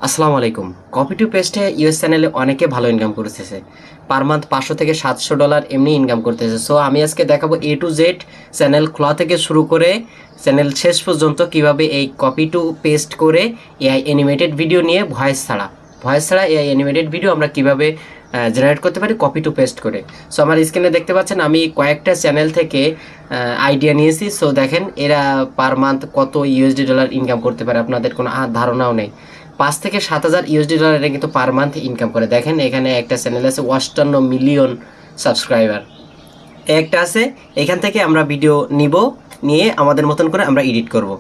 আসসালামু আলাইকুম। Copy to পেস্টে US চ্যানেলে অনেকে ভালো ইনকাম করতেছে। পার মান্থ ৫০০ থেকে $৭০০ এমনি ইনকাম করতেছে। সো আমি আজকে দেখাবো এ টু জেড চ্যানেল খোলা থেকে শুরু করে চ্যানেল শেষ পর্যন্ত কিভাবে এই কপি টু পেস্ট করে এআই অ্যানিমেটেড ভিডিও নিয়ে ভয়েস ছাড়া এআই অ্যানিমেটেড ভিডিও আমরা কিভাবে জেনারেট করতে পারি কপি টু পেস্ট করে। সো আমার স্ক্রিনে দেখতে পাচ্ছেন আমি কয়েকটা চ্যানেল থেকে আইডিয়া নিয়েছি। সো দেখেন এরা পার মান্থ কত $USD ইনকাম করতে পারে আপনাদের কোনো ধারণাও নেই। ৫ থেকে ৭ হাজার $USD কিন্তু পার মান্থ ইনকাম করে। দেখেন এখানে একটা চ্যানেল আছে ৫৮ মিলিয়ন সাবস্ক্রাইবার একটা আছে। এখান থেকে আমরা ভিডিও নিব, নিয়ে আমাদের মতন করে আমরা এডিট করব।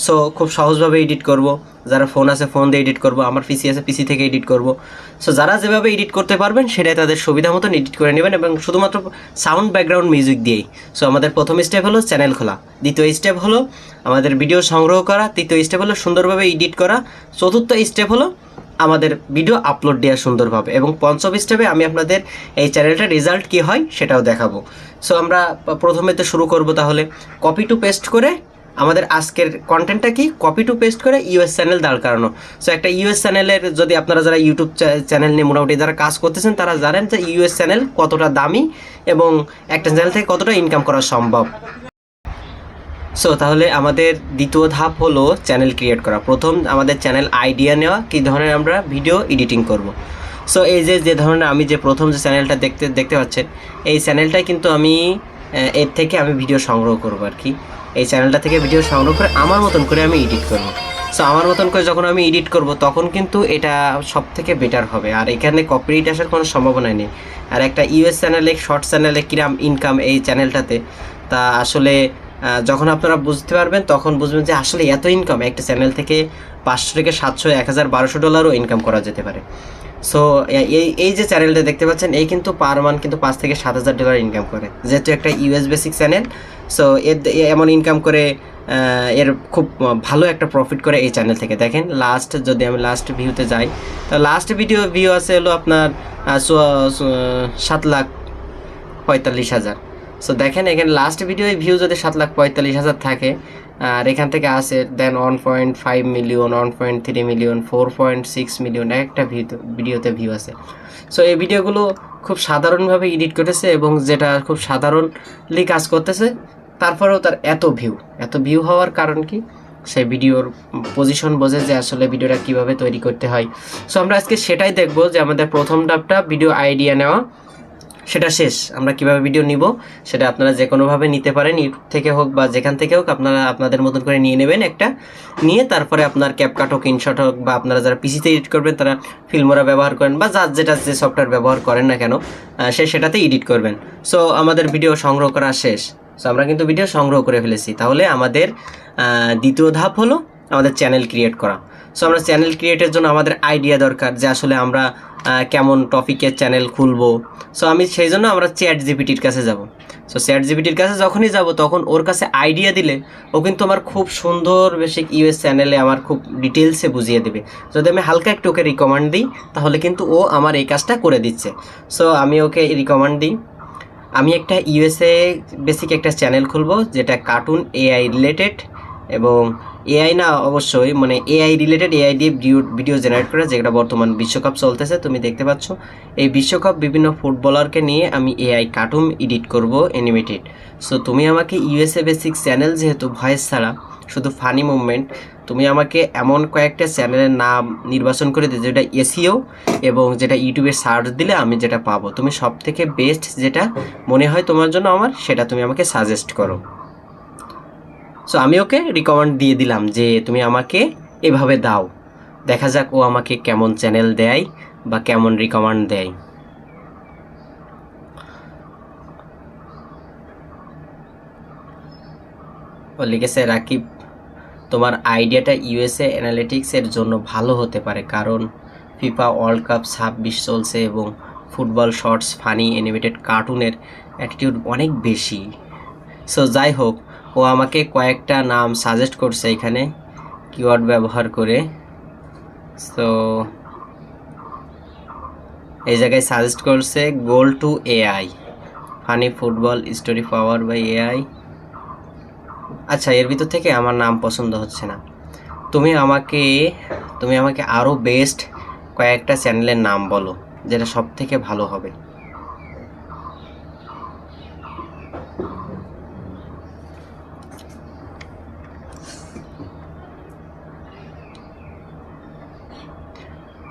সো খুব সহজভাবে এডিট করব। যারা ফোন আছে ফোন দিয়ে এডিট করব, আমার পিসি আছে পিসি থেকে এডিট করব। সো যারা যেভাবে এডিট করতে পারবেন সেটাই তাদের সুবিধা মতন এডিট করে নেবেন, এবং শুধুমাত্র সাউন্ড ব্যাকগ্রাউন্ড মিউজিক দিয়েই। সো আমাদের প্রথম স্টেপ হলো চ্যানেল খোলা, দ্বিতীয় স্টেপ হলো আমাদের ভিডিও সংগ্রহ করা, তৃতীয় স্টেপ হলো সুন্দরভাবে এডিট করা, চতুর্থ স্টেপ হলো আমাদের ভিডিও আপলোড দেওয়া সুন্দরভাবে, এবং পঞ্চম স্টেপে আমি আপনাদের এই চ্যানেলটার রেজাল্ট কী হয় সেটাও দেখাবো। সো আমরা প্রথমে তো শুরু করব তাহলে কপি টু পেস্ট করে। আমাদের আজকের কন্টেন্টটা কি, কপি টু পেস্ট করে ইউএস চ্যানেল দাঁড় করানো। সো একটা ইউএস চ্যানেলের যদি আপনারা যারা ইউটিউব চ্যানেল নিয়ে মোটামুটি যারা কাজ করতেছেন তারা জানেন যে ইউএস চ্যানেল কতটা দামি এবং একটা চ্যানেল থেকে কতটা ইনকাম করা সম্ভব। সো তাহলে আমাদের দ্বিতীয় ধাপ হলো চ্যানেল ক্রিয়েট করা। প্রথম আমাদের চ্যানেল আইডিয়া নেওয়া, কী ধরনের আমরা ভিডিও এডিটিং করব। সো এই যে ধরনের আমি যে প্রথম যে চ্যানেলটা দেখতে পাচ্ছেন, এই চ্যানেলটাই কিন্তু আমি এর থেকে আমি ভিডিও সংগ্রহ করব আর কি। এই চ্যানেলটা থেকে ভিডিও সংগ্রহ করে আমার মতন করে আমি এডিট করব। সো আমার মতন করে যখন আমি এডিট করব তখন কিন্তু এটা সব থেকে বেটার হবে, আর এখানে কপিরাইট আসার কোনো সম্ভাবনাই নেই। আর একটা ইউএস চ্যানেলে শর্ট চ্যানেলে কিরাম ইনকাম এই চ্যানেলটাতে, তা আসলে যখন আপনারা বুঝতে পারবেন তখন বুঝবেন যে আসলে এত ইনকাম একটা চ্যানেল থেকে ৫০০ থেকে ৭০০, ১,০০০, $১,২০০ ইনকাম করা যেতে পারে। সো এই যে চ্যানেলটা দেখতে পাচ্ছেন এই কিন্তু পার মান্থ কিন্তু $৫ থেকে ৭ হাজার ইনকাম করে, যেহেতু একটা ইউএস বেসিক চ্যানেল। সো এমন ইনকাম করে, এর খুব ভালো একটা প্রফিট করে এই চ্যানেল থেকে। দেখেন যদি আমি লাস্ট ভিউতে যাই, তো লাস্ট ভিউ আছে হলো আপনার ৭,৪৫,০০০। সো দেখেন এখানে লাস্ট ভিডিও ভিউ যদি ৭,৪৫,০০০ থাকে, আর এখান থেকে আসে দেন 1.5 মিলিয়ন, 1.3 মিলিয়ন, 4.6 মিলিয়ন একটা ভিডিওতে ভিউ আছে। সো এই ভিডিওগুলো খুব সাধারণভাবে এডিট করেছে এবং যেটা খুব সাধারণলি কাজ করতেছে, তারপরেও তার এত ভিউ হওয়ার কারণ কি, সেই ভিডিওর পজিশন বোঝে যে আসলে ভিডিওটা কিভাবে তৈরি করতে হয়। সো আমরা আজকে সেটাই দেখব যে আমাদের প্রথম ধাপটা ভিডিও আইডিয়া নেওয়া, সেটা শেষ। আমরা কিভাবে ভিডিও নিব সেটা আপনারা যে কোনোভাবে নিতে পারেন, ইউটিউব থেকে হোক বা যেখান থেকে হোক, আপনারা আপনাদের মতন করে নিয়ে নেবেন একটা, নিয়ে তারপরে আপনার ক্যাপকাট হোক, ইনশট হোক, বা আপনারা যারা পিসিতে এডিট করবেন তারা ফিল্মোরা ব্যবহার করেন, বা যে সফটওয়্যার ব্যবহার করেন না কেন, সেটাতে এডিট করবেন। সো আমাদের ভিডিও সংগ্রহ করা শেষ। সো আমরা কিন্তু ভিডিও সংগ্রহ করে ফেলেছি। তাহলে আমাদের দ্বিতীয় ধাপ হলো আমাদের চ্যানেল ক্রিয়েট করা। সো আমরা চ্যানেল ক্রিয়েটের জন্য আমাদের আইডিয়া দরকার যে আসলে আমরা কেমন টপিকের চ্যানেল খুলবো। সো আমি সেই জন্য আমরা চ্যাট জিপিটির কাছে যাব। সো চ্যাট জিপিটির কাছে যখনই যাব তখন ওর কাছে আইডিয়া দিলে ও কিন্তু আমার খুব সুন্দর বেসিক ইউএস চ্যানেলে আমার খুব ডিটেলসে বুঝিয়ে দেবে। যদি আমি হালকা একটু ওকে রিকমেন্ড দিই তাহলে কিন্তু ও আমার এই কাজটা করে দিচ্ছে। সো আমি ওকে রিকমেন্ড দিই, আমি একটা ইউএসএ বেসিক একটা চ্যানেল খুলবো যেটা কার্টুন এআই রিলেটেড, এবং এআই না অবশ্যই মানে এআই রিলেটেড, এআই দিয়ে ভিডিও জেনারেট করে, যেটা বর্তমান বিশ্বকাপ চলতেছে তুমি দেখতে পাচ্ছ। এই বিশ্বকাপ বিভিন্ন ফুটবলারকে নিয়ে আমি এআই কার্টুন এডিট করব অ্যানিমেটেড। সো তুমি আমাকে ইউএসএ বেসিক চ্যানেল, যেহেতু ভয়েস ছাড়া শুধু ফানি মুভমেন্ট, তুমি আমাকে এমন কয়েকটা চ্যানেলের নাম নির্বাচন করে দিও যেটা এসইও এবং যেটা ইউটিউবে সার্চ দিলে আমি যেটা পাবো, তুমি সব থেকে বেস্ট যেটা মনে হয় তোমার জন্য আমার, সেটা তুমি আমাকে সাজেস্ট করো। সো আমি ওকে রিকমেন্ড দিয়ে দিলাম যে তুমি আমাকে এভাবে দাও, দেখা যাক ও আমাকে কেমন চ্যানেল দেয় বা কেমন রিকমেন্ড দেয়। ও লিখেছে, রাকিব তোমার আইডিয়াটা ইউএসএ অ্যানালিটিক্সের জন্য ভালো হতে পারে, কারণ ফিফা ওয়ার্ল্ড কাপ 26 চলছে এবং ফুটবল শর্টস ফানি অ্যানিমেটেড কার্টুনের অ্যাটিটিউড অনেক বেশি। সো যাই হোক, ও আমাকে কয়েকটা নাম সাজেস্ট করছে এখানে কিওয়ার্ড ব্যবহার করে। সো এই জায়গায় সাজেস্ট করছে goal to AI, funny football story power by AI. আচ্ছা, এর ভিতর থেকে আমার নাম পছন্দ হচ্ছে না। তুমি আমাকে আরও বেস্ট কয়েকটা চ্যানেলের নাম বলো যেটা সব থেকে ভালো হবে।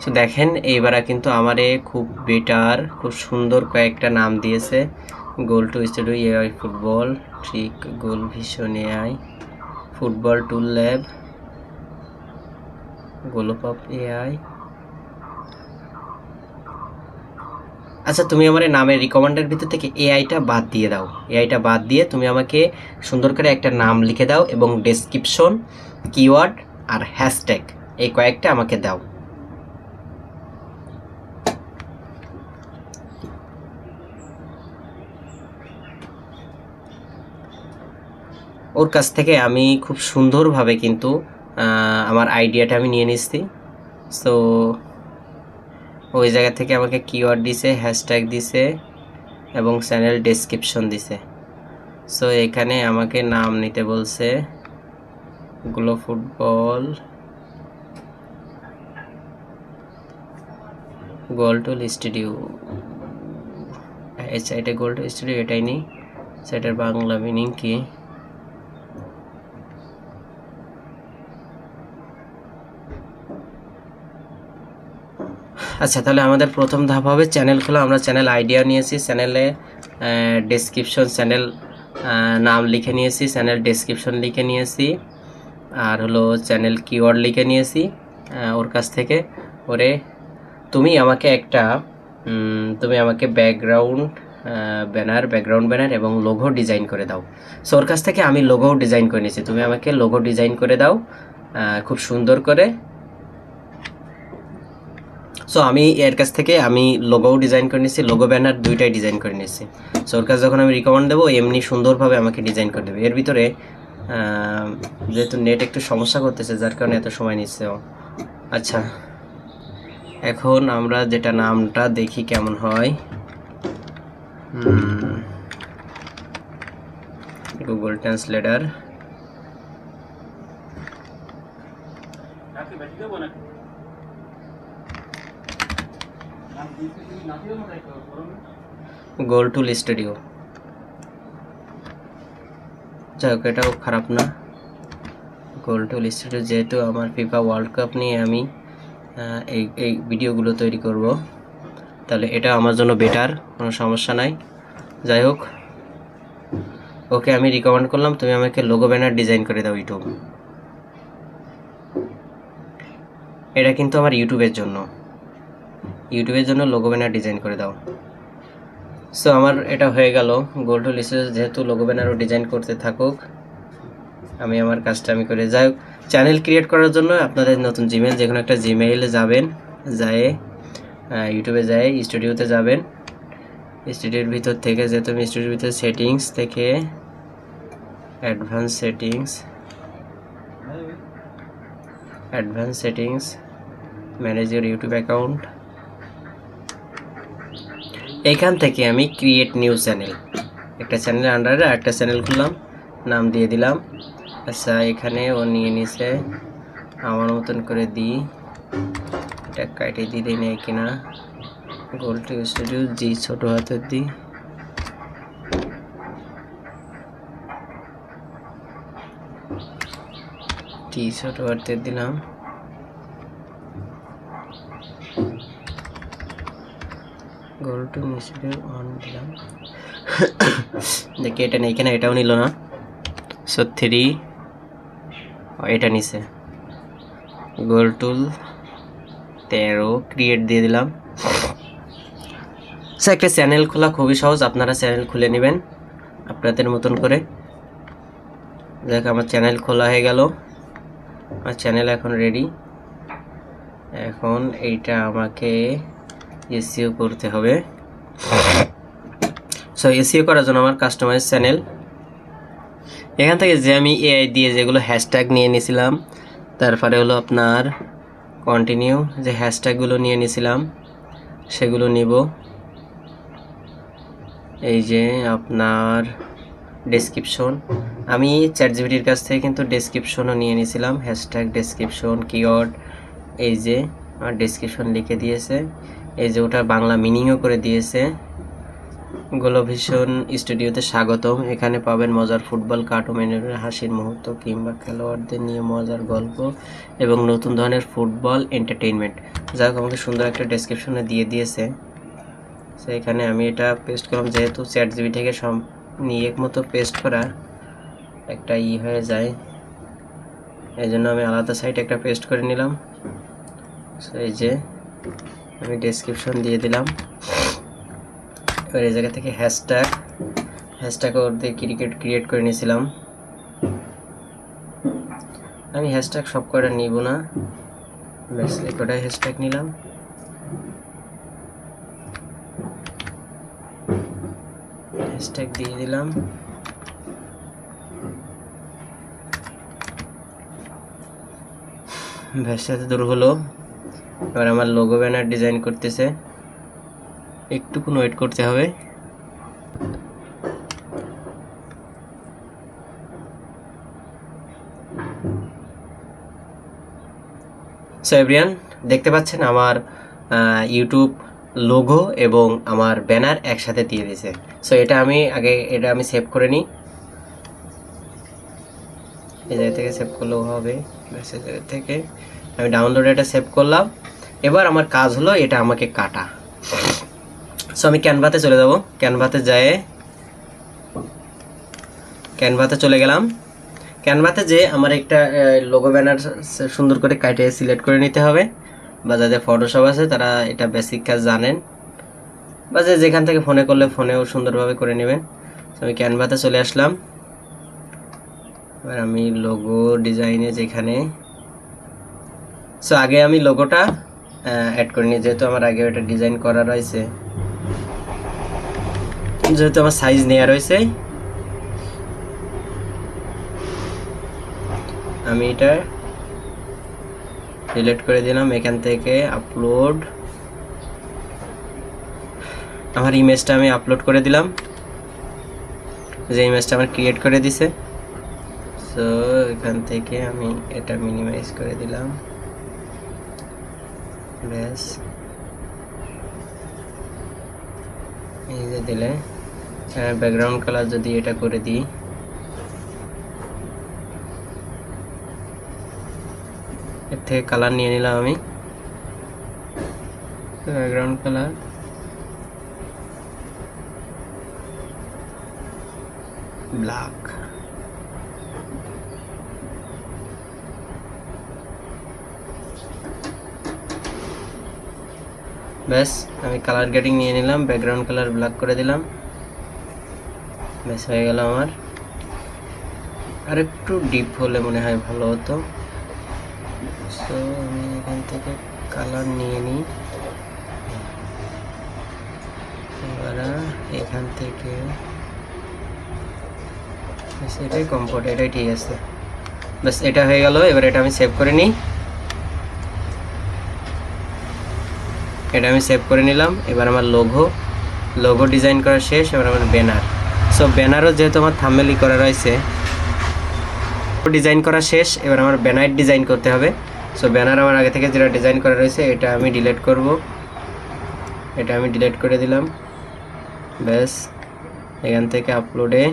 তো দেখেন এইবার কিন্তু আমারে খুব বেটার, খুব সুন্দর কয়েকটা নাম দিয়েছে। Goal to studio AI football, trick goal vision AI, football tool lab, গোলপাপ এআই। আচ্ছা তুমি আমার নামের রিকমেন্ডের ভিতর থেকে এআইটা বাদ দিয়ে দাও। এআইটা বাদ দিয়ে তুমি আমাকে সুন্দর করে একটা নাম লিখে দাও এবং ডেসক্রিপশন, কিওয়ার্ড আর হ্যাশট্যাগ এই কয়েকটা আমাকে দাও। ওর কাছ থেকে আমি খুব সুন্দরভাবে কিন্তু আমার আইডিয়াটা আমি নিয়ে নিচ্ছি। সো ওই জায়গা থেকে আমাকে কিওয়ার্ড দিছে, হ্যাশট্যাগ দিছে এবং চ্যানেল ডেসক্রিপশন দিছে। সো এখানে আমাকে নাম নিতে বলছে গ্লো ফুটবল, গোলটুল স্টুডিও। এটা গোলটুল স্টুডিও এটাই নেই, সেটার বাংলা মিনিং কি? আচ্ছা তাহলে আমাদের প্রথম ধাপ হবে চ্যানেল খোলা। আমরা চ্যানেল আইডিয়া নিয়েছি, চ্যানেলে ডেসক্রিপশন, চ্যানেল নাম লিখে নিয়েছি, চ্যানেল ডেসক্রিপশন লিখে নিয়েছি, আর হলো চ্যানেল কিওয়ার্ড লিখে নিয়েছি ওর কাছ থেকে। ওরে তুমি আমাকে একটা তুমি আমাকে ব্যাকগ্রাউন্ড ব্যানার এবং লোগো ডিজাইন করে দাও। সো ওর কাছ থেকে আমি লোগো ডিজাইন করে নিয়েছি, তুমি আমাকে লোগো ডিজাইন করে দাও খুব সুন্দর করে। সো আমি এর কাছ থেকে আমি লোগোও ডিজাইন করে নিয়েছি, লোগো ব্যানার দুইটাই ডিজাইন করে নিয়েছি। সো ওর কাছে যখন আমি রিকমেন্ড দেবো এমনি সুন্দরভাবে আমাকে ডিজাইন করে দেবে। এর ভিতরে যেহেতু নেট একটু সমস্যা করতেছে যার কারণে এত সময় নিচ্ছে। আচ্ছা এখন আমরা যেটা নামটা দেখি কেমন হয়। Google translator, goal tool studio. যাই হোক এটাও খারাপ না, গোলটুল স্টুডিও। যেহেতু আমার ফিফা ওয়ার্ল্ড কাপ নিয়ে আমি এই ভিডিওগুলো তৈরি করব, তাহলে এটা আমার জন্য বেটার, কোনো সমস্যা নাই। যাই হোক ওকে আমি রিকমেন্ড করলাম, তুমি আমাকে লোগো ব্যানার ডিজাইন করে দাও ইউটিউব। এটা কিন্তু আমার ইউটিউবের জন্য লোগো ব্যানার ডিজাইন করে দাও। সো আমার এটা হয়ে গেল। গোলটুল স্টুডিও যেহেতু লোগো ব্যানারও ডিজাইন করতে থাকুক, আমি আমার কাজটা আমি করে। যাই হোক চ্যানেল ক্রিয়েট করার জন্য আপনাদের নতুন জিমেইল, যে কোনো একটা জিমেইলে যাবেন, যায় ইউটিউবে যায় স্টুডিওতে যাবেন, স্টুডিওর ভিতর থেকে যেহেতু আমি স্টুডিওর ভিতরে সেটিংস থেকে advance settings manage your YouTube account, এখান থেকে আমি ক্রিয়েট নিউ চ্যানেল, একটা চ্যানেলের আন্ডারে একটা চ্যানেল খুললাম, নাম দিয়ে দিলাম। আচ্ছা এখানে ও নিয়ে নিছে, আমার মতন করে দিই, এটা কাটে দিই নেই কিনা। গোলটুল স্টুডিও জি ছোট হাতের দিই, টি ছোট হাতের দিলাম। গোলটুল স্টুডিও অন দিলাম, দেখি এটা নেই কিনা, এটাও নিল না। সো 3 এটা নিছে, গোলটুল 13 ক্রিয়েট দিয়ে দিলাম। সো একটা চ্যানেল খোলা খুবই সহজ, আপনারা চ্যানেল খুলে নেবেন আপনাদের মতন করে। দেখ আমার চ্যানেল খোলা হয়ে গেল, আমার চ্যানেল এখন রেডি। এখন এইটা আমাকে এসইও করতে হবে। সো এসইও করার জন্য আমার কাস্টমাইজ চ্যানেল, এখান থেকে যে আমি এআই দিয়ে যেগুলো হ্যাশট্যাগ নিয়ে নিয়েছিলাম, তারপরে হলো আপনার কন্টিনিউ, যে হ্যাশট্যাগুলো নিয়ে নিয়েছিলাম সেগুলো নিব। এই যে আপনার ডেসক্রিপশন, আমি চ্যাটজিপিটির কাছ থেকে কিন্তু ডেসক্রিপশনও নিয়ে নিয়েছিলাম, হ্যাশট্যাগ ডেসক্রিপশন কিওয়ার্ড এই যে আমার ডেসক্রিপশন লিখে দিয়েছে, এই যে ওটা বাংলা মিনিংও করে দিয়েছে। গ্লোভিশন স্টুডিওতে স্বাগতম। এখানে পাবেন মজার ফুটবল কার্টুনের হাসির মুহূর্ত কিংবা খেলোয়াড়দের নিয়ে মজার গল্প এবং নতুন ধরনের ফুটবল এন্টারটেইনমেন্ট। যাই হোক, আমাকে সুন্দর একটা ডেসক্রিপশনে দিয়ে দিয়েছে। সো এখানে আমি এটা পেস্ট করলাম, যেহেতু চ্যাটজিপি থেকে সব নিয়ে মতো পেস্ট করা একটা হয়ে যায়, এই জন্য আমি আলাদা সাইটে একটা পেস্ট করে নিলাম। সো এই যে আমি ডেসক্রিপশন দিয়ে দিলাম। এবার এই জায়গা থেকে হ্যাশট্যাগ ওর দিয়ে ক্রিয়েট করে নিয়েছিলাম। আমি হ্যাশট্যাগ সব কটা নিব না, ব্যাস এই কটাই হ্যাশট্যাগ নিলাম। হ্যাশট্যাগ দিয়ে দিলাম। ব্যাস এত দূর হলো। এবার আমার লোগো ব্যানার ডিজাইন করতেছে, একটুকুন ওয়েট করতে হবে। সো এভরিওয়ান, দেখতে পাচ্ছেন আমার ইউটিউব লোগো এবং আমার ব্যানার একসাথে দিয়ে দিয়েছে। সো এটা আমি সেভ করে নিই। এই জায়গা থেকে সেভ করলেও হবে, মেসেজ থেকে আমি ডাউনলোড এটা সেভ করলাম। এবার আমার কাজ হলো এটা আমাকে কাটা। সো আমি ক্যানভাতে চলে যাব। ক্যানভাতে চলে গেলাম। ক্যানভাতে যে আমার একটা লোগো ব্যানার সুন্দর করে কাটে সিলেক্ট করে নিতে হবে, বা যাদের ফটোশপ আছে তারা এটা বেসিক কাজ জানেন, বা যেখান থেকে ফোনে করলে ফোনেও সুন্দরভাবে করে নেবেন। আমি ক্যানভাতে চলে আসলাম। এবার আমি লোগো ডিজাইনে যেখানে, সো আগে আমি লোগোটা অ্যাড করে নিই, যেহেতু আমার আগে এটা ডিজাইন করা রয়েছে, যেহেতু আমার সাইজ নেওয়া রয়েছে, আমি এটা ডিলিট করে দিলাম। এখান থেকে আপলোড, আমার ইমেজটা আমি আপলোড করে দিলাম, যে ইমেজটা আমার ক্রিয়েট করে দিছে। সো এখান থেকে আমি এটা মিনিমাইজ করে দিলাম, ব্যাস এই যে দিলে। ব্যাকগ্রাউন্ড কালার যদি এটা করে দিই, এর থেকে কালার নিয়ে নিলাম আমি, ব্যাকগ্রাউন্ড কালার ব্ল্যাক। ব্যাস আমি কালার গ্রেডিং নিয়ে নিলাম, ব্যাকগ্রাউন্ড কালার ব্ল্যাক করে দিলাম, ব্যাস হয়ে গেল আমার। আর একটু ডিপ হলে মনে হয় ভালো হতো। সো আমি এখান থেকে কালার নিয়ে নিই। এবার এখান থেকে এটাই কমফোর্ট, এটাই ঠিক আছে। ব্যাস এটা হয়ে গেল। এবার এটা আমি সেভ করে নিই। এটা আমি সেভ করে নিলাম। এবার আমার লোগো ডিজাইন করা শেষ। এবার আমার ব্যানার, সো ব্যানারও যেহেতু আমার থাম্বনেল করা রয়েছে, ডিজাইন করা শেষ। এবার আমার ব্যানার ডিজাইন করতে হবে। সো ব্যানার আমার আগে থেকে যেটা ডিজাইন করা রয়েছে এটা আমি ডিলিট করব, এটা আমি ডিলিট করে দিলাম। ব্যাস এখান থেকে আপলোডে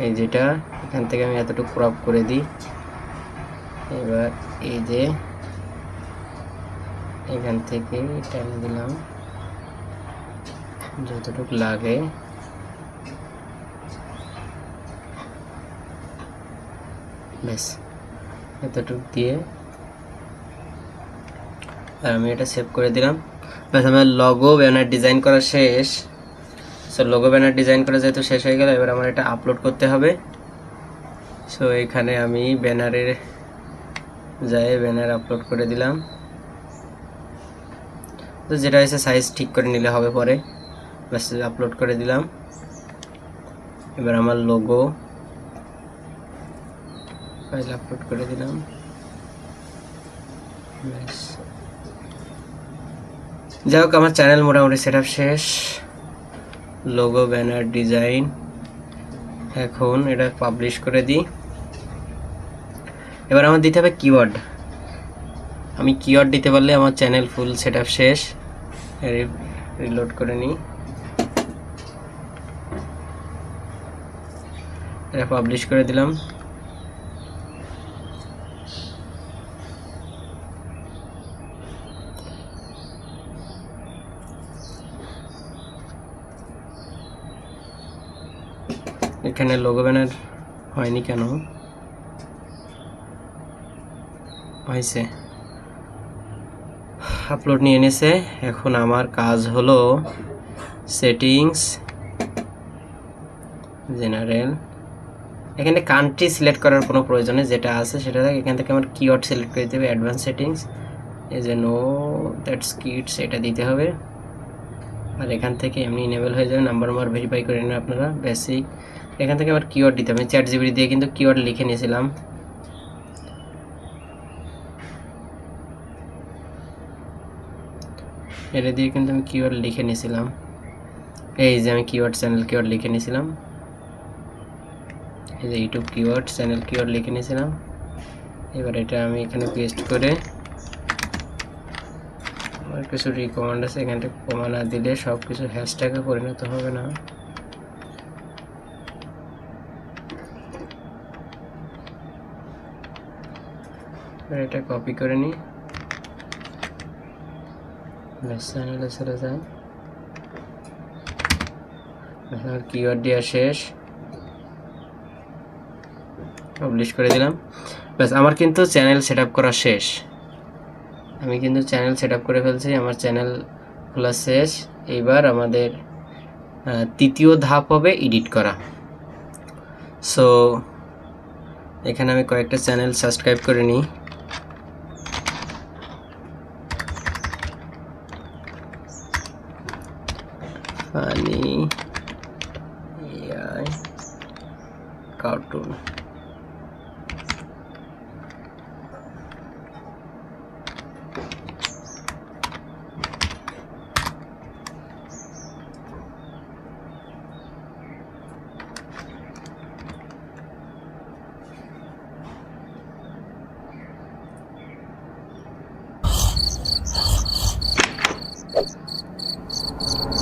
এই যেটা, এখান থেকে আমি এতটুকু ক্রপ করে দিই। এবার এই যে এখান থেকে টেনে দিলাম যতটুকু লাগে। ব্যাস এতটুকু দিয়ে আর আমি এটা সেভ করে দিলাম। ব্যাস আমার লোগো ব্যানার ডিজাইন করা শেষ। সো লোগো ব্যানার ডিজাইন করা যেহেতু শেষ হয়ে গেল, এবার আমার এটা আপলোড করতে হবে। সো এখানে আমি ব্যানারের ব্যানার আপলোড করে দিলাম। তো যেটা হয়েছে সাইজ ঠিক করে নিলে হবে পরে। ব্যাস আপলোড করে দিলাম। এবার আমার লোগো ফাইল আপলোড করে দিলাম। ব্যাস যাই হোক, আমার চ্যানেল মোটামুটি সেটআপ শেষ। লোগো ব্যানার ডিজাইন, এখন এটা পাবলিশ করে দিই। এবার আমার দিতে হবে কিওয়ার্ড। আমি কিওয়ার্ড দিতে পারলে আমার চ্যানেল ফুল সেটআপ শেষ। রিলোড করে নিই, এটা পাবলিশ করে দিলাম। এখানে লোগো ব্যানার হয়নি কেন? হয়েছে, আপলোড নিয়ে এনেছে। এখন আমার কাজ হলো সেটিংস, জেনারেল, এখানে কান্ট্রি সিলেক্ট করার কোনো প্রয়োজন নেই, যেটা আছে সেটা থেকে এখান থেকে আমার কিওয়ার্ড সিলেক্ট করে দিতে হবে। অ্যাডভান্স সেটিংস, এই যে নো দ্যাটস কিডস, এটা দিতে হবে। আর এখান থেকে এমনি ইনেবল হয়ে যাবে। নাম্বার ভেরিফাই করে নেন আপনারা। বেসিক, এখান থেকে আমার কিওয়ার্ড দিতে হবে। চ্যাট জিপিটি দিয়ে কিন্তু কিওয়ার্ড লিখে নিয়েছিলাম। এটা দিয়ে কিন্তু আমি কিওয়ার্ড লিখে নিয়েছিলাম। এই যে আমি কিওয়ার্ড চ্যানেল কিওয়ার্ড লিখে নিয়েছিলাম। এই যে ইউটিউব কিওয়ার্ড চ্যানেল কিওয়ার্ড লিখে নিয়েছিলাম। এবার এটা আমি এখানে পেস্ট করে, আর কিছু রিকমান্ড আছে, এখান থেকে কমা না দিলে সব কিছু হ্যাশট্যাগে পরিণত হবে না। এটা কপি করে নিই, চ্যানেলে চলে যায়। আমার কিওয়ার্ড দেওয়া শেষ, পাবলিশ করে দিলাম। ব্যাস, আমার কিন্তু চ্যানেল সেট আপ করা শেষ। আমি কিন্তু চ্যানেল সেট আপ করে ফেলছি, আমার চ্যানেল খোলা শেষ। এইবার আমাদের তৃতীয় ধাপ হবে এডিট করা। সো এখানে আমি কয়েকটা চ্যানেল সাবস্ক্রাইব করে নিই। ফানি এআই কার্টুন,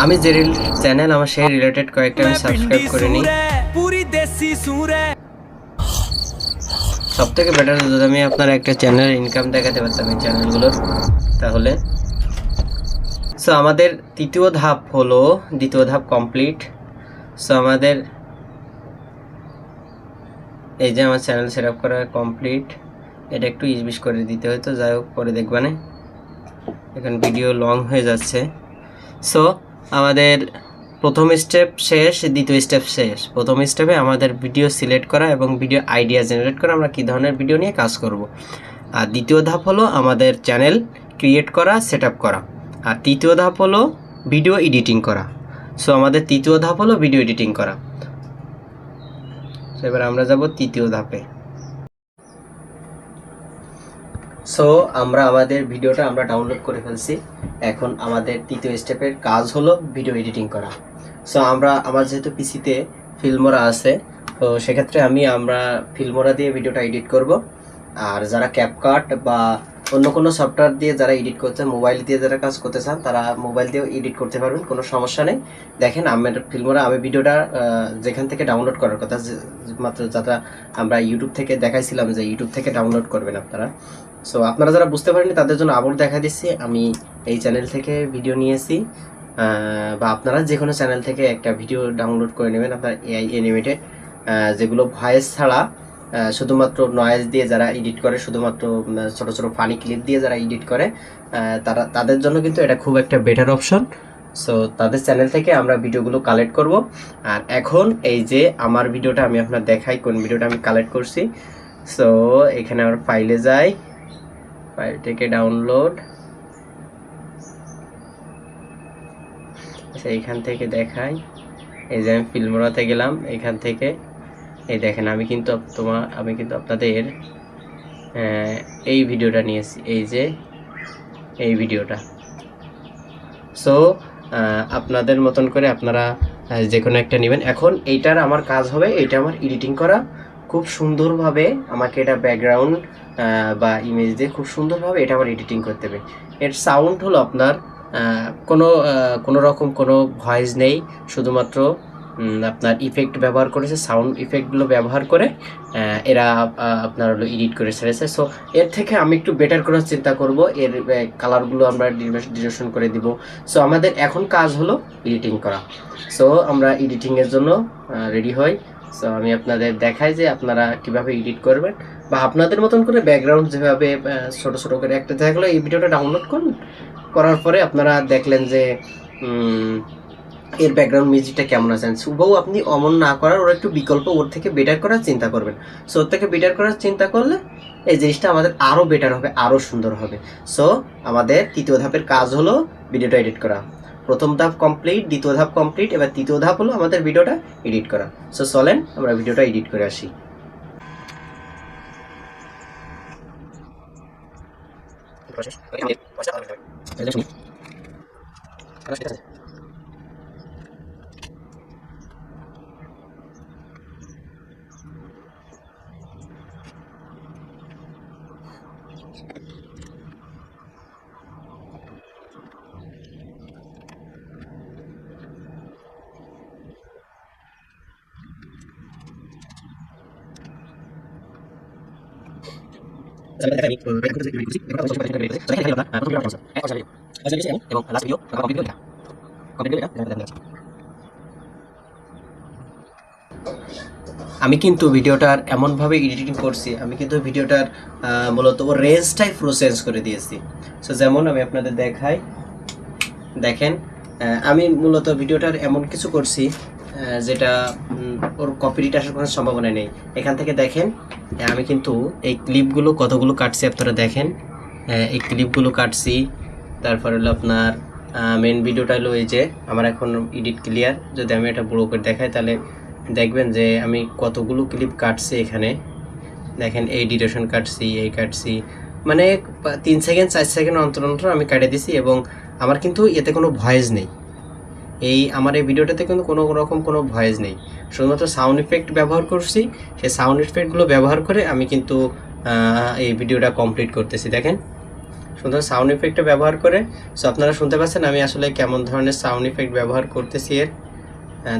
আমি যে চ্যানেল আমার সেই রিলেটেড কয়েকটা আমি সাবস্ক্রাইব করে নিই। সব থেকে বেটার যদি আমি আপনার একটা চ্যানেলের ইনকাম দেখাতে পারতাম এই চ্যানেলগুলোর, তাহলে। সো আমাদের দ্বিতীয় ধাপ হলো, দ্বিতীয় ধাপ কমপ্লিট। সো আমাদের এই যে আমার চ্যানেল সেট আপ করা কমপ্লিট। এটা একটু ইসবিস করে দিতে হয়তো, যাই হোক পরে দেখবানে, এখন ভিডিও লং হয়ে যাচ্ছে। সো আমাদের প্রথম স্টেপ শেষ, দ্বিতীয় স্টেপ শেষ। প্রথম স্টেপে আমাদের ভিডিও সিলেক্ট করা এবং ভিডিও আইডিয়া জেনারেট করা, আমরা কী ধরনের ভিডিও নিয়ে কাজ করব। আর দ্বিতীয় ধাপ হলো আমাদের চ্যানেল ক্রিয়েট করা, সেট আপ করা। আর তৃতীয় ধাপ হলো ভিডিও এডিটিং করা। সো আমাদের তৃতীয় ধাপ হলো ভিডিও এডিটিং করা। এবার আমরা যাব তৃতীয় ধাপে। সো আমরা আমাদের ভিডিওটা আমরা ডাউনলোড করে ফেলছি। এখন আমাদের তৃতীয় স্টেপের কাজ হলো ভিডিও এডিটিং করা। সো আমার যেহেতু পিসিতে ফিল্মোরা আছে, তো সেক্ষেত্রে আমরা ফিল্মোরা দিয়ে ভিডিওটা এডিট করব। আর যারা ক্যাপকাট বা অন্য কোনো সফটওয়্যার দিয়ে যারা এডিট করতে, মোবাইল দিয়ে যারা কাজ করতে চান, তারা মোবাইল দিয়েও এডিট করতে পারবেন, কোনো সমস্যা নেই। দেখেন আমার ফিল্মোরা, আমি ভিডিওটা যেখান থেকে ডাউনলোড করার কথা, মাত্র যারা আমরা ইউটিউব থেকে দেখাইছিলাম যে ইউটিউব থেকে ডাউনলোড করবেন আপনারা। সো আপনারা যারা বুঝতে পারেননি তাদের জন্য আবার দেখা দিচ্ছি, আমি এই চ্যানেল থেকে ভিডিও নিয়েছি, বা আপনারা যে কোনো চ্যানেল থেকে একটা ভিডিও ডাউনলোড করে নেবেন আপনার এআই অ্যানিমেটেড, যেগুলো ভয়েস ছাড়া শুধুমাত্র নয়েজ দিয়ে যারা এডিট করে, শুধুমাত্র ছোট ছোট ফানি ক্লিপ দিয়ে যারা এডিট করে, তাদের জন্য কিন্তু এটা খুব একটা বেটার অপশন। সো তাদের চ্যানেল থেকে আমরা ভিডিওগুলো কালেক্ট করব। আর এখন এই যে আমার ভিডিওটা আমি আপনার দেখাই কোন ভিডিওটা আমি কালেক্ট করছি। সো এখানে আমার ফাইলে যাই, ফাইল থেকে ডাউনলোড, আচ্ছা এইখান থেকে দেখাই। এই যে আমি ফিল্মোরাতে গেলাম, এখান থেকে এই দেখেন আমি কিন্তু আপনাদের এই ভিডিওটা নিয়েছি, এই যে এই ভিডিওটা। সো আপনাদের মতন করে আপনারা যে কোনো একটা নেবেন। এখন এইটার আমার কাজ হবে, এইটা আমার এডিটিং করা, খুব সুন্দরভাবে আমাকে এটা ব্যাকগ্রাউন্ড বা ইমেজ দিয়ে খুব সুন্দরভাবে এটা আবার এডিটিং করতে হবে। এর সাউন্ড হলো আপনার কোনো রকম কোনো ভয়েস নেই, শুধুমাত্র আপনার ইফেক্ট ব্যবহার করেছে, সাউন্ড ইফেক্টগুলো ব্যবহার করে এরা আপনার হলো এডিট করে ছেড়েছে। সো এর থেকে আমি একটু বেটার করার চিন্তা করব, এর কালারগুলো আমরা ডিরেকশন করে দিব। সো আমাদের এখন কাজ হলো এডিটিং করা। সো আমরা এডিটিংয়ের জন্য রেডি হই। সো আমি আপনাদের দেখাই যে আপনারা কিভাবে এডিট করবেন, বা আপনাদের মতন করে ব্যাকগ্রাউন্ড যেভাবে ছোট ছোট করে একটা দেখা গেলো এই ভিডিওটা ডাউনলোড করুন, করার পরে আপনারা দেখলেন যে এর ব্যাকগ্রাউন্ড মিউজিকটা কেমন আছে, শুভও আপনি অমন না করার ওর একটু বিকল্প ওর থেকে বেটার করার চিন্তা করবেন। সো ওর থেকে বেটার করার চিন্তা করলে এই জিনিসটা আমাদের আরও বেটার হবে, আরও সুন্দর হবে। সো আমাদের তৃতীয় ধাপের কাজ হলো ভিডিওটা এডিট করা। প্রথম ধাপ কমপ্লিট, দ্বিতীয় ধাপ কমপ্লিট, এবার তৃতীয় ধাপ হলো আমাদের ভিডিওটা এডিট করা। সো চলেন আমরা ভিডিওটা এডিট করে আসি। আমি কিন্তু ভিডিওটার এমনভাবে এডিটিং করছি, আমি কিন্তু ভিডিওটার মূলত রেঞ্জটাই পুরো চেঞ্জ করে দিয়েছি। সো যেমন আমি আপনাদের দেখাই, দেখেন আমি মূলত ভিডিওটার এমন কিছু করছি যেটা ওর কপিরাইট আসার কোনো সম্ভাবনা নেই। এখান থেকে দেখেন আমি কিন্তু এই ক্লিপগুলো কতগুলো কাটছি, আপনারা দেখেন এই ক্লিপগুলো কাটছি। তারপর হলো আপনার মেন ভিডিওটা হলো এই যে আমার এখন এডিট ক্লিয়ার। যদি আমি এটা বড় করে দেখাই তাহলে দেখবেন যে আমি কতগুলো ক্লিপ কাটছি। এখানে দেখেন এই ডিউরেশন কাটছি, এই কাটছি, মানে 3 সেকেন্ড 4 সেকেন্ড অন্তর অন্তর আমি কাটে দিছি। এবং আমার কিন্তু এতে কোনো ভয়েস নেই, আমার এই ভিডিওটাতে কিন্তু কোনো রকম কোনো ভয়েস নেই, শুধুমাত্র সাউন্ড ইফেক্ট ব্যবহার করছি। সেই সাউন্ড ইফেক্টগুলো ব্যবহার করে আমি কিন্তু এই ভিডিওটা কমপ্লিট করতেছি। দেখেন সুন্দর সাউন্ড ইফেক্টটা ব্যবহার করে। সো আপনারা শুনতে পাচ্ছেন আমি আসলে কেমন ধরনের সাউন্ড ইফেক্ট ব্যবহার করতেছি এর,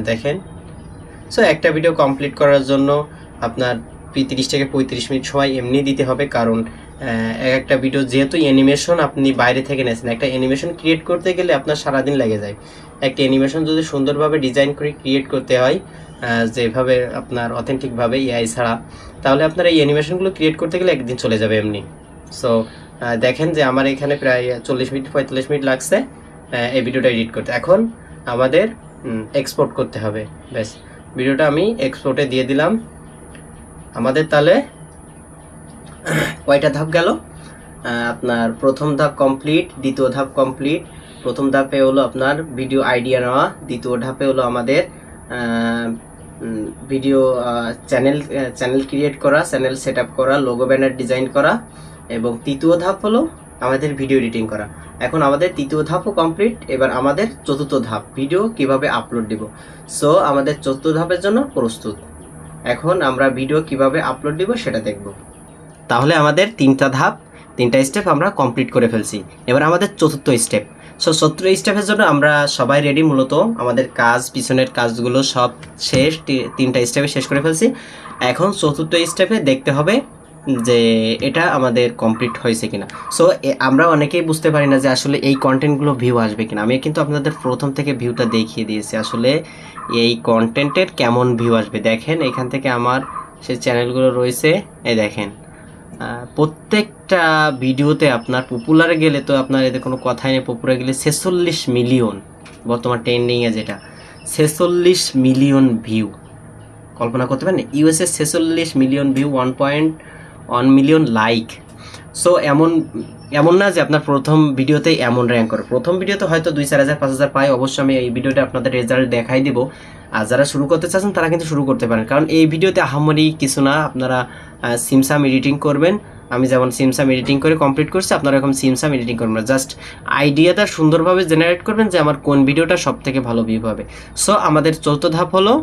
দেখেন। সো একটা ভিডিও কমপ্লিট করার জন্য আপনার 30 থেকে 35 মিনিট সময় এমনি দিতে হবে, কারণ একটা ভিডিও যেহেতু অ্যানিমেশন আপনি বাইরে থেকে নিয়েছেন, একটা অ্যানিমেশন ক্রিয়েট করতে গেলে আপনার সারাদিন লেগে যায়। একটা অ্যানিমেশন যদি সুন্দরভাবে ডিজাইন করে ক্রিয়েট করতে হয় যেভাবে আপনার অথেন্টিকভাবে এআই ছাড়া, তাহলে আপনার এই অ্যানিমেশনগুলো ক্রিয়েট করতে গেলে একদিন চলে যাবে এমনি। সো দেখেন যে আমার এখানে প্রায় 40 মিনিট 45 মিনিট লাগছে এই ভিডিওটা এডিট করতে। এখন আমাদের এক্সপোর্ট করতে হবে। ব্যাস ভিডিওটা আমি এক্সপোর্টে দিয়ে দিলাম। আমাদের তাহলে কয়টা ধাপ গেল? আপনার প্রথম ধাপ কমপ্লিট, দ্বিতীয় ধাপ কমপ্লিট। প্রথম ধাপে হলো আপনার ভিডিও আইডিয়া নেওয়া, দ্বিতীয় ধাপে হলো আমাদের ভিডিও চ্যানেল ক্রিয়েট করা, চ্যানেল সেট আপ করা, লোগো ব্যানার ডিজাইন করা, এবং তৃতীয় ধাপ হলো আমাদের ভিডিও এডিটিং করা। এখন আমাদের তৃতীয় ধাপও কমপ্লিট, এবার আমাদের চতুর্থ ধাপ ভিডিও কিভাবে আপলোড দিব। সো আমাদের চতুর্থ ধাপের জন্য প্রস্তুত। এখন আমরা ভিডিও কিভাবে আপলোড দিব সেটা দেখব। তাহলে আমাদের 3টা ধাপ, 3টা স্টেপ আমরা কমপ্লিট করে ফেলছি। এবার আমাদের চতুর্থ স্টেপ। সো চতুর্থ স্টেপের জন্য আমরা সবাই রেডি। মূলত আমাদের কাজ, পিছনের কাজগুলো সব শেষ, 3টা স্টেপে শেষ করে ফেলছি। এখন চতুর্থ স্টেপে দেখতে হবে যে এটা আমাদের কমপ্লিট হয়েছে কিনা। সো আমরা অনেকেই বুঝতে পারি না যে আসলে এই কন্টেন্টগুলো ভিউ আসবে কিনা। আমি কিন্তু আপনাদের প্রথম থেকে ভিউটা দেখিয়ে দিয়েছি, আসলে এই কন্টেন্টের কেমন ভিউ আসবে। দেখেন এখান থেকে আমার সেই চ্যানেলগুলো রয়েছে, এই দেখেন প্রত্যেকটা ভিডিওতে আপনার পপুলারে গেলে তো আপনার এদের কোনো কথাই নেই, পপুলারে গেলে 46 মিলিয়ন, বর্তমান ট্রেন্ডিংয়ে যেটা 46 মিলিয়ন ভিউ। কল্পনা করতে পারেন, USA 46 million view, 1.1 million like. So এমন না যে আপনার প্রথম ভিডিওতেই এমন র্যাঙ্ক করে। প্রথম ভিডিওতে হয়তো 2-4 হাজার 5 হাজার পাই। অবশ্যই আমি এই ভিডিওটা আপনাদের রেজাল্ট দেখাই দিব। আর যারা শুরু করতে চাচ্ছেন তারা কিন্তু শুরু করতে পারেন, কারণ এই ভিডিওতে আহামরি কিছু না। আপনারা সিমসাম এডিটিং করবেন, আমি যেমন সিমসাম এডিটিং করে কমপ্লিট করছি, আপনারা এরকম সিমসাম এডিটিং করবেন। জাস্ট আইডিয়াটা সুন্দরভাবে জেনারেট করবেন যে আমার কোন ভিডিওটা সব থেকে ভালো ভিউ পাবে। সো আমাদের চতুর্থ ধাপ হলো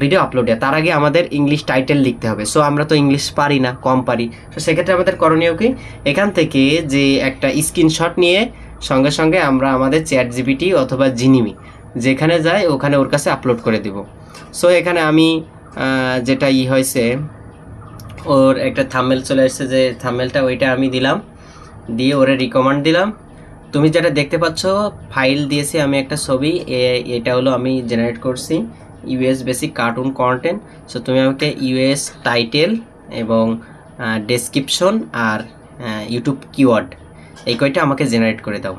ভিডিও আপলোড দেয় তার আগে আমাদের ইংলিশ টাইটেল লিখতে হবে। সো আমরা তো ইংলিশ পারি না, কম পারি। তো সেক্ষেত্রে আমাদের করণীয় কি, এখান থেকে যে একটা স্ক্রিনশট নিয়ে সঙ্গে সঙ্গে আমরা আমাদের চ্যাট জিপিটি অথবা জিনিমি যেখানে যাই ওখানে ওর কাছে আপলোড করে দিব। সো এখানে আমি যেটা হয়েছে, ওর একটা থাম্বনেল চলে আসছে, যে থাম্বনেলটা ওইটা আমি দিলাম, দিয়ে ওরে রিকমেন্ড দিলাম। তুমি যেটা দেখতে পাচ্ছ ফাইল দিয়েছি আমি একটা ছবি, এটা হলো আমি জেনারেট করছি US basic cartoon content. So তুমি আমাকে ইউএস টাইটেল এবং ডেসক্রিপশন আর ইউটিউব কিওয়ার্ড এই কয়টা আমাকে জেনারেট করে দাও।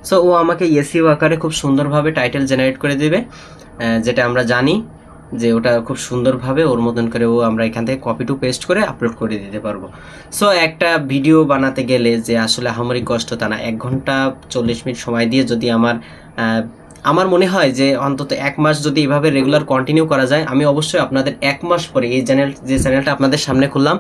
সো ও আমাকে এসইও আকারে খুব সুন্দরভাবে টাইটেল জেনারেট করে দেবে, যেটা আমরা জানি যে ওটা খুব সুন্দরভাবে ওর মতন করে ও আমরা এখান থেকে কপি টু পেস্ট করে আপলোড করে দিতে পারবো। সো একটা ভিডিও বানাতে গেলে যে আসলে আমারই কষ্ট তা না, 1 ঘন্টা 40 মিনিট সময় দিয়ে যদি আমার মনে হয় যে অন্তত 1 মাস যদি এভাবে রেগুলার কন্টিনিউ করা যায়, আমি অবশ্যই আপনাদের 1 মাস পরে এই চ্যানেলটা আপনাদের সামনে খুললাম,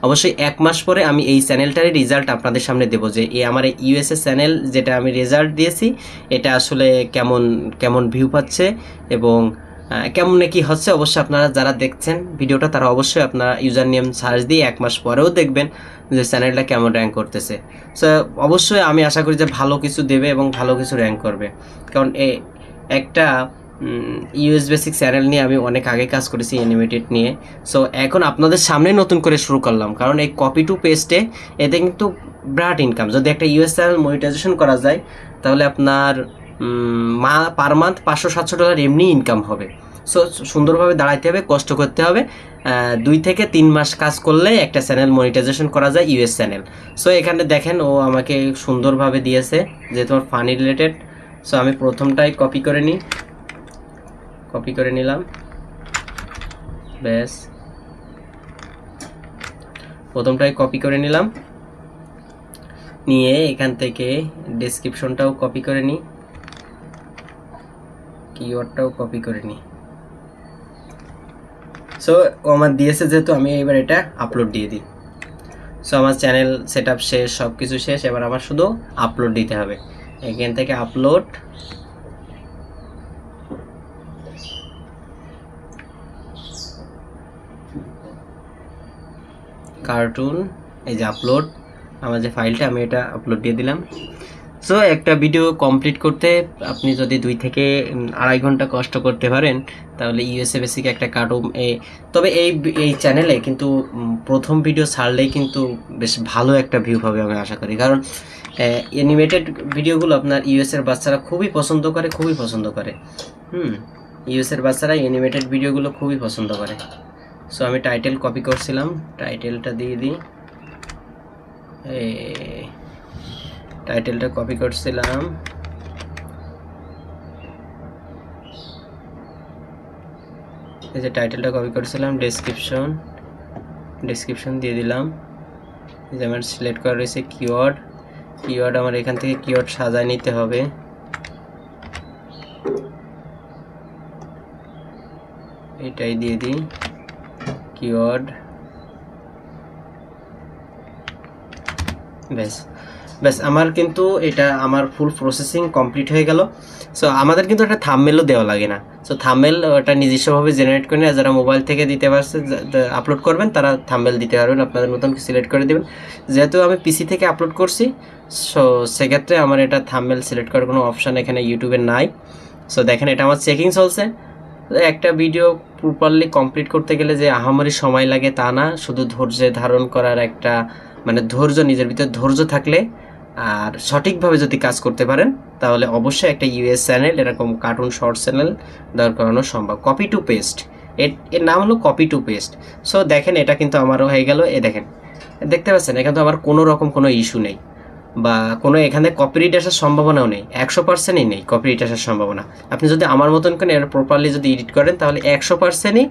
অবশ্যই 1 মাস পরে আমি এই চ্যানেলটারই রেজাল্ট আপনাদের সামনে দেবো, যে এই আমার ইউএসএ চ্যানেল যেটা আমি রেজাল্ট দিয়েছি এটা আসলে কেমন কেমন ভিউ পাচ্ছে এবং কেমন কি হচ্ছে। অবশ্যই আপনারা যারা দেখছেন ভিডিওটা তারা অবশ্যই আপনারা ইউজার নেম সার্চ দিয়ে 1 মাস পরেও দেখবেন যে চ্যানেলটা কেমন র্যাঙ্ক করতেছে। সো অবশ্যই আমি আশা করি যে ভালো কিছু দেবে এবং ভালো কিছু র্যাঙ্ক করবে, কারণ একটা ইউএস বেসিক চ্যানেল নিয়ে আমি অনেক আগে কাজ করেছি অ্যানিমেটেড নিয়ে। সো এখন আপনাদের সামনে নতুন করে শুরু করলাম, কারণ এই কপি টু পেস্টে এতে কিন্তু বিরাট ইনকাম। যদি একটা ইউএস চ্যানেল মনিটাইজেশন করা যায় তাহলে আপনার পার মান্থ $500-700 এমনি ইনকাম হবে। সো সুন্দরভাবে দাঁড়াইতে হবে, কষ্ট করতে হবে, 2 থেকে 3 মাস কাজ করলে একটা চ্যানেল মনিটাইজেশন করা যায়, ইউএস চ্যানেল। সো এখানে দেখেন ও আমাকে সুন্দরভাবে দিয়েছে যেহেতু আমার ফানি রিলেটেড। সো আমি প্রথমটাই কপি করে নিলাম, ব্যাস প্রথমটাই কপি করে নিলাম, নিয়ে এখান থেকে ডেসক্রিপশনটাও কপি করে নিই, কিওয়ার্ডটাও কপি করে নিই। সো ও আমার দিয়েছে যেহেতু আমি এবার এটা আপলোড দিয়ে দিই। সো আমার চ্যানেল সেট আপ শেষ, সব কিছু শেষ, এবার আমার শুধু আপলোড দিতে হবে। এখান থেকে আপলোড, কার্টুন, এই যে আপলোড আমার যে ফাইলটা আমি এটা আপলোড দিয়ে দিলাম। সো একটা ভিডিও কমপ্লিট করতে আপনি যদি 2 থেকে 2.5 ঘন্টা কষ্ট করতে পারেন তাহলে ইউএসএ বেসিক একটা কার্টুন তবে এই চ্যানেলে কিন্তু প্রথম ভিডিও ছাড়লেই কিন্তু বেশ ভালো একটা ভিউ পাবে আমি আশা করি, কারণ অ্যানিমেটেড ভিডিওগুলো আপনার ইউএসএর বাচ্চারা খুবই পছন্দ করে। ইউএসএর বাচ্চারা অ্যানিমেটেড ভিডিওগুলো খুবই পছন্দ করে। সো আমি টাইটেল কপি করছিলাম, টাইটেলটা দিয়ে দিই, টাইটেলটা কপি করছিলাম, এই যে টাইটেলটা কপি করছিলাম, ডেসক্রিপশন দিয়ে দিলাম। এই যে আমার সিলেক্ট করা রয়েছে কিওয়ার্ড আমার এখান থেকে কিওয়ার্ড সাজায় নিতে হবে। এটাই দিয়ে দিই কিওয়ার্ড, ব্যাস আমার কিন্তু এটা আমার ফুল প্রসেসিং কমপ্লিট হয়ে গেল। সো আমাদের কিন্তু একটা থাম্বনেলও দেওয়া লাগে না। সো থাম্বনেল ওটা নিজস্বভাবে জেনারেট করে যারা মোবাইল থেকে দিতে পারছে আপলোড করবেন তারা থাম্বনেল দিতে পারবেন, আপনাদের মতন সিলেক্ট করে দেবেন। যেহেতু আমি পিসি থেকে আপলোড করছি সো সেক্ষেত্রে আমার এটা থাম্বনেল সিলেক্ট করার কোনো অপশান এখানে ইউটিউবে নাই। সো দেখেন এটা আমার চেকিং চলছে। একটা ভিডিও প্রপারলি কমপ্লিট করতে গেলে যে আহামরি সময় লাগে তা না, শুধু ধৈর্য ধারণ করার একটা ধৈর্য, নিজের ভিতর ধৈর্য থাকলে আর সঠিকভাবে যদি কাজ করতে পারেন তাহলে অবশ্যই একটা ইউএস চ্যানেল এরকম কার্টুন শর্ট চ্যানেল দাঁড় করানো সম্ভব। কপি টু পেস্ট এর নাম হলো কপি টু পেস্ট। সো দেখেন এটা কিন্তু আমারও হয়ে গেল, দেখেন দেখতে পাচ্ছেন এখানে তো আমার কোনো রকম কোনো ইস্যু নেই বা কোনো এখানে কপিরাইট আসার সম্ভাবনাও নেই, 100%ই নেই কপিরাইট আসার সম্ভাবনা। আপনি যদি আমার মতন করে এর প্রপারলি যদি এডিট করেন তাহলে 100%ই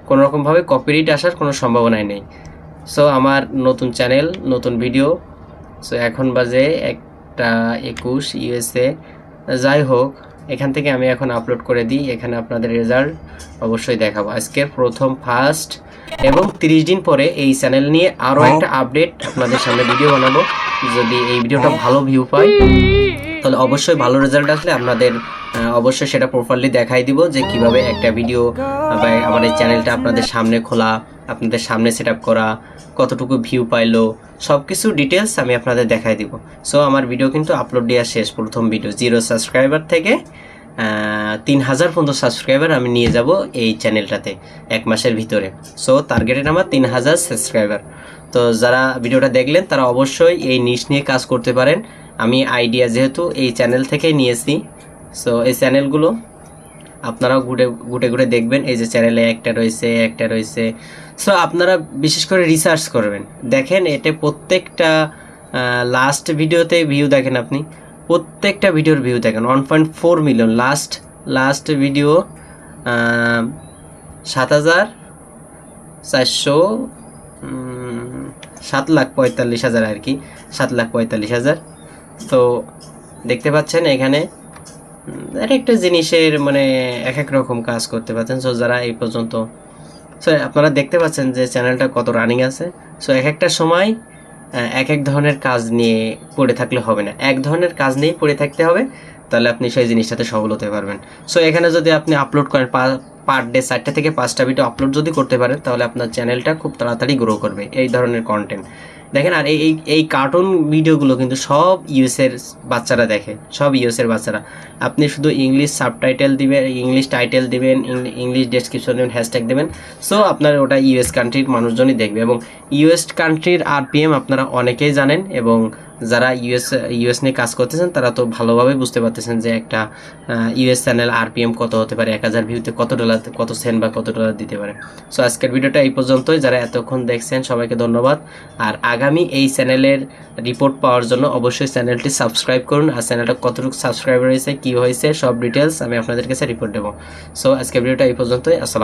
কোনো রকমভাবে কপিরাইট আসার কোনো সম্ভাবনাই নেই। সো আমার নতুন চ্যানেল, নতুন ভিডিও। সো এখন বাজে 1:21 ইউএসএ। যাই হোক এখান থেকে আমি এখন আপলোড করে দিই, এখানে আপনাদের রেজাল্ট অবশ্যই দেখাবো। আজকের ফার্স্ট এবং 30 দিন পরে এই চ্যানেল নিয়ে আরও একটা আপডেট আপনাদের সামনে ভিডিও বানাবো, যদি এই ভিডিওটা ভালো ভিউ পায়। তাহলে অবশ্যই ভালো রেজাল্ট আসলে আপনাদের অবশ্যই সেটা প্রপারলি দেখাই দিব যে কিভাবে একটা ভিডিও বা আমার এই চ্যানেলটা আপনাদের সামনে খোলা, আপনাদের সামনে সেট আপ করা, কতটুকু ভিউ পাইলো, সব কিছু ডিটেলস আমি আপনাদের দেখাই দিব। সো আমার ভিডিও কিন্তু আপলোড দেওয়া শেষ, প্রথম ভিডিও 0 সাবস্ক্রাইবার থেকে 3000 পর্যন্ত সাবস্ক্রাইবার আমি নিয়ে যাব এই চ্যানেলটাতে 1 মাসের ভিতরে। সো টার্গেটেড আমার 3000 সাবস্ক্রাইবার। তো যারা ভিডিওটা দেখলেন তারা অবশ্যই এই নিশ নিয়ে কাজ করতে পারেন। আমি আইডিয়া যেহেতু এই চ্যানেল থেকেই নিয়েছি, সো এই চ্যানেলগুলো আপনারাও ঘুটে ঘুরে দেখবেন। এই যে চ্যানেলে একটা রয়েছে। সো আপনারা বিশেষ করে রিসার্চ করবেন, দেখেন এটা প্রত্যেকটা লাস্ট ভিডিওতে ভিউ দেখেন, আপনি প্রত্যেকটা ভিডিওর ভিউ দেখেন 1.4 মিলিয়ন। লাস্ট ভিডিও 7,445,000 আর কি, 7,45,000। তো দেখতে পাচ্ছেন এখানে আর একটা জিনিসের মানে এক এক রকম কাজ করতে পারছেন। সো যারা এই পর্যন্ত, সো আপনারা দেখতে পাচ্ছেন যে চ্যানেলটা কত রানিং আছে। সো এক একটা সময় এক এক ধরনের কাজ নিয়ে পড়ে থাকলে হবে না, এক ধরনের কাজ নিয়েই পড়ে থাকতে হবে, তাহলে আপনি সেই জিনিসটাতে সফল হতে পারবেন। সো এখানে যদি আপনি আপলোড করেন পার ডে 4টা থেকে 5টা ভিডিও আপলোড যদি করতে পারেন, তাহলে আপনার চ্যানেলটা খুব তাড়াতাড়ি গ্রো করবে এই ধরনের কন্টেন্ট। দেখেন, আর এই কার্টুন ভিডিওগুলো কিন্তু সব ইউএসের বাচ্চারা দেখে, সব ইউএসের বাচ্চারা। আপনি শুধু ইংলিশ সাবটাইটেল দিবেন, ইংলিশ টাইটেল দিবেন, ইংলিশ ডেসক্রিপশন দেবেন, হ্যাশট্যাগ দেবেন, সো আপনার ওটা ইউএস কান্ট্রির মানুষজনই দেখবে। এবং ইউএস কান্ট্রির আরপিএম আপনারা অনেকেই জানেন, এবং যারা ইউএস নিয়ে কাজ করতেছেন তারা তো ভালোভাবে বুঝতে পারতেছেন যে একটা ইউএস চ্যানেল আরপিএম কত হতে পারে, 1000 ভিউতে কত ডলার, কত সেন্ট বা কত ডলার দিতে পারে। সো আজকের ভিডিওটা এই পর্যন্তই। যারা এতক্ষণ দেখছেন সবাইকে ধন্যবাদ। আর আগামী এই চ্যানেলের রিপোর্ট পাওয়ার জন্য অবশ্যই চ্যানেলটি সাবস্ক্রাইব করুন। আর চ্যানেলটা কতটুকু সাবস্ক্রাইবার হয়েছে, কী হয়েছে, সব ডিটেলস আমি আপনাদের কাছে রিপোর্ট দেবো। সো আজকের ভিডিওটা এই পর্যন্তই। আসসালাম।